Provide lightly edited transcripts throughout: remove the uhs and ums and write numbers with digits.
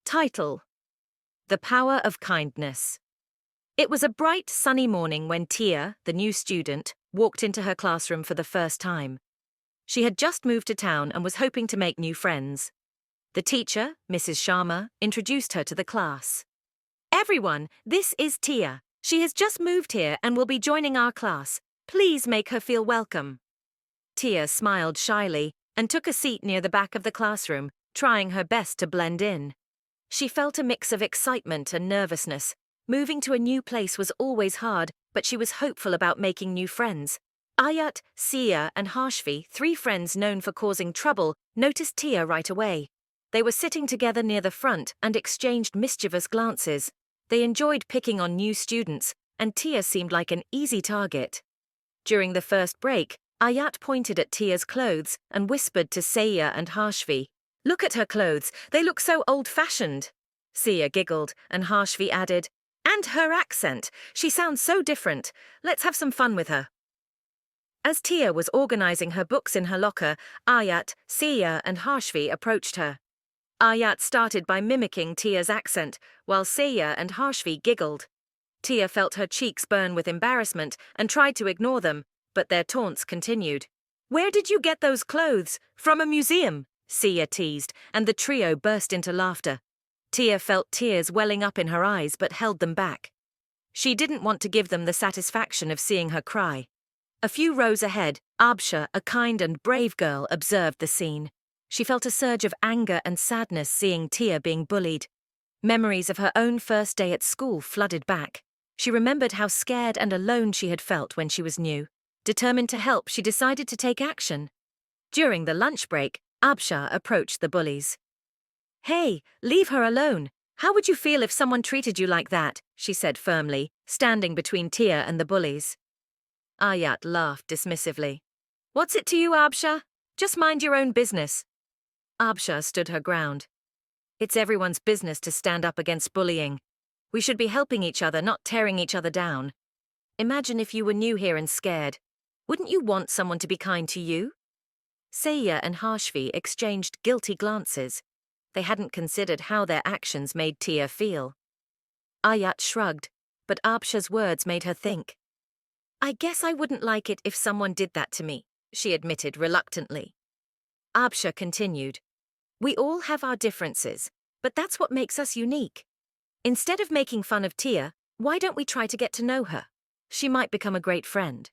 Title: The Power of Kindness. It was a bright, sunny morning when Tia, the new student, walked into her classroom for the first time. She had just moved to town and was hoping to make new friends. The teacher, Mrs. Sharma, introduced her to the class. "Everyone, this is Tia. She has just moved here and will be joining our class. Please make her feel welcome." Tia smiled shyly and took a seat near the back of the classroom, trying her best to blend in. She felt a mix of excitement and nervousness. Moving to a new place was always hard, but she was hopeful about making new friends. Ayat, and Harshi, 3 friends known for causing trouble, noticed Tia right away. They were sitting together near the front and exchanged mischievous glances. They enjoyed picking on new students, and Tia seemed like an easy target. During the first break, Ayat pointed at Tia's clothes and whispered to and Harshi, "Look at her clothes, they look so old-fashioned." Sia giggled, and Harshi added, "And her accent, she sounds so different. Let's have some fun with her." As Tia was organizing her books in her locker, Ayat, Sia, and Harshi approached her. Ayat started by mimicking Tia's accent, while Sia and Harshi giggled. Tia felt her cheeks burn with embarrassment and tried to ignore them, but their taunts continued. "Where did you get those clothes? From a museum?" Sia teased, and the trio burst into laughter. Tia felt tears welling up in her eyes but held them back. She didn't want to give them the satisfaction of seeing her cry. A few rows ahead, Aabsha, a kind and brave girl, observed the scene. She felt a surge of anger and sadness seeing Tia being bullied. Memories of her own first day at school flooded back. She remembered how scared and alone she had felt when she was new. Determined to help, she decided to take action. During the lunch break, Aabsha approached the bullies. "Hey, leave her alone. How would you feel if someone treated you like that?" she said firmly, standing between Tia and the bullies. Ayat laughed dismissively. "What's it to you, Aabsha? Just mind your own business." Aabsha stood her ground. "It's everyone's business to stand up against bullying. We should be helping each other, not tearing each other down. Imagine if you were new here and scared. Wouldn't you want someone to be kind to you?" Sia and Harshi exchanged guilty glances. They hadn't considered how their actions made Tia feel. Ayat shrugged, but Aabsha's words made her think. "I guess I wouldn't like it if someone did that to me," she admitted reluctantly. Aabsha continued, "We all have our differences, but that's what makes us unique. Instead of making fun of Tia, why don't we try to get to know her? She might become a great friend."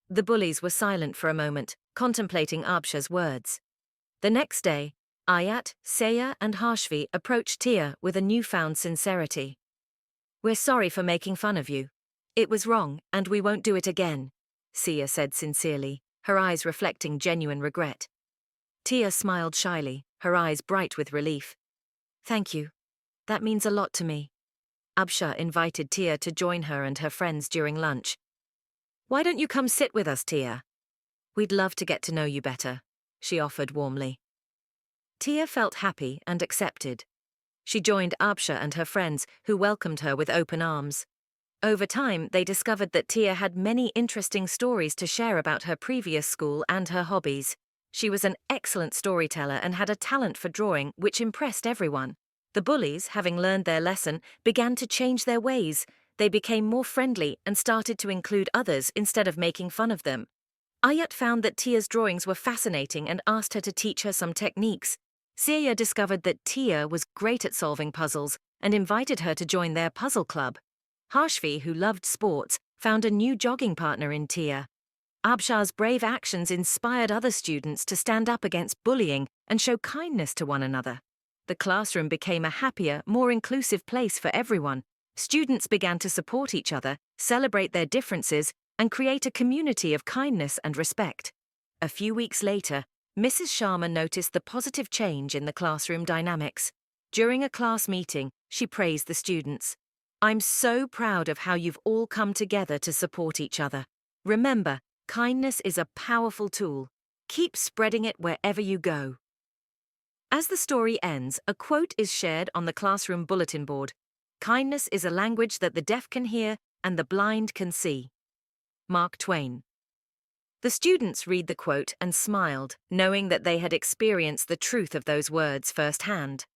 The bullies were silent for a moment, contemplating Aabsha's words. The next day, Ayat, Sia, and Harshi approached Tia with a newfound sincerity. "We're sorry for making fun of you. It was wrong, and we won't do it again," Sia said sincerely, her eyes reflecting genuine regret. Tia smiled shyly, her eyes bright with relief. "Thank you. That means a lot to me." Aabsha invited Tia to join her and her friends during lunch. "Why don't you come sit with us, Tia? We'd love to get to know you better," she offered warmly. Tia felt happy and accepted. She joined Aabsha and her friends, who welcomed her with open arms. Over time, they discovered that Tia had many interesting stories to share about her previous school and her hobbies. She was an excellent storyteller and had a talent for drawing, which impressed everyone. The bullies, having learned their lesson, began to change their ways. They became more friendly and started to include others instead of making fun of them. Ayat found that Tia's drawings were fascinating and asked her to teach her some techniques. Sia discovered that Tia was great at solving puzzles and invited her to join their puzzle club. Harshi, who loved sports, found a new jogging partner in Tia. Aabsha's brave actions inspired other students to stand up against bullying and show kindness to one another. The classroom became a happier, more inclusive place for everyone. Students began to support each other, celebrate their differences, and create a community of kindness and respect. A few weeks later, Mrs. Sharma noticed the positive change in the classroom dynamics. During a class meeting, she praised the students. "I'm so proud of how you've all come together to support each other. Remember, kindness is a powerful tool. Keep spreading it wherever you go." As the story ends, a quote is shared on the classroom bulletin board. "Kindness is a language that the deaf can hear and the blind can see." Mark Twain. The students read the quote and smiled, knowing that they had experienced the truth of those words firsthand.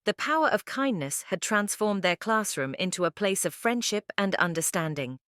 The power of kindness had transformed their classroom into a place of friendship and understanding.